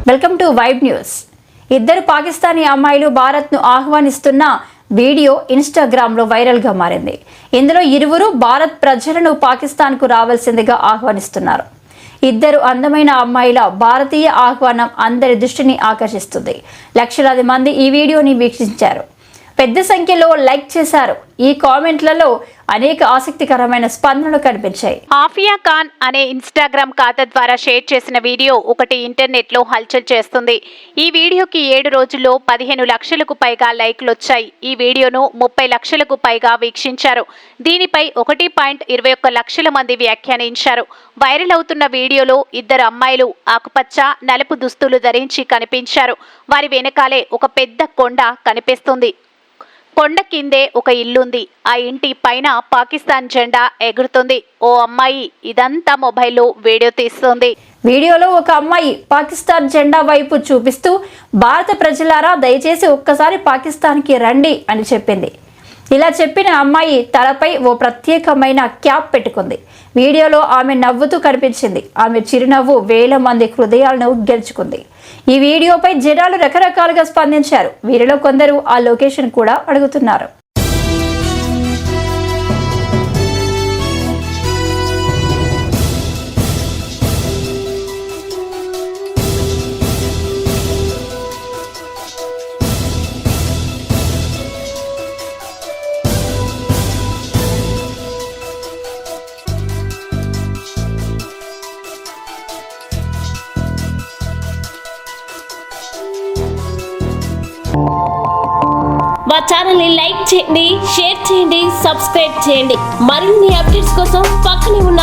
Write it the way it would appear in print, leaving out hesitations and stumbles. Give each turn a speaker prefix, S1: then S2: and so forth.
S1: Welcome to vibe news. ఇద్దరు పాకిస్తానీ అమ్మాయిలు భారత్ను ఆహ్వానిస్తున్న వీడియో ఇన్స్టాగ్రామ్లో వైరల్గా మారింది. ఇందులో ఇరువురు భారత్ ప్రజలను పాకిస్తాన్కు రావాల్సిందిగా ఆహ్వానిస్తున్నారు. ఇద్దరు అందమైన అమ్మాయిల భారతీయ ఆహ్వానం అందరి దృష్టిని ఆకర్షిస్తుంది. లక్షలాది మంది ఈ వీడియోని వీక్షించారు, పెద్ద సంఖ్యలో లైక్ చేశారు. ఈ కామెంట్లలో అనేక ఆసక్తికరమైన స్పందనలు కనిపించాయి.
S2: ఆఫియా ఖాన్ అనే ఇన్స్టాగ్రామ్ ఖాతా ద్వారా షేర్ చేసిన వీడియో ఒకటి ఇంటర్నెట్ లో హల్చల్ చేస్తుంది. ఈ వీడియోకి 7 రోజుల్లో 15 లక్షలకు పైగా లైక్లు వచ్చాయి. ఈ వీడియోను 30 లక్షలకు పైగా వీక్షించారు. దీనిపై 1.21 లక్షల మంది వ్యాఖ్యానించారు. వైరల్ అవుతున్న వీడియోలో ఇద్దరు అమ్మాయిలు ఆకుపచ్చ, నలుపు దుస్తులు ధరించి కనిపించారు. వారి వెనకాలే ఒక పెద్ద కొండ కనిపిస్తుంది. కొండ కిందే ఒక ఇల్లుంది. ఆ ఇంటి పైన పాకిస్తాన్ జెండా ఎగురుతుంది. ఓ అమ్మాయి ఇదంతా మొబైల్లో వీడియో తీస్తుంది.
S1: వీడియోలో ఒక అమ్మాయి పాకిస్తాన్ జెండా వైపు చూపిస్తూ భారత ప్రజలారా దయచేసి ఒక్కసారి పాకిస్తాన్కి రండి అని చెప్పింది. ఇలా చెప్పిన అమ్మాయి తలపై ఓ ప్రత్యేకమైన క్యాప్ పెట్టుకుంది. వీడియోలో ఆమె నవ్వుతూ కనిపించింది. ఆమె చిరునవ్వు వేల మంది హృదయాలను గెలుచుకుంది. ఈ వీడియోపై జనాలు రకరకాలుగా స్పందించారు. వీరిలో కొందరు ఆ లొకేషన్ కూడా అడుగుతున్నారు.
S3: మా ఛానల్ని లైక్ చేయండి, షేర్ చేయండి, సబ్స్క్రైబ్ చేయండి. మరిన్ని అప్డేట్స్ కోసం పక్కనే ఉన్న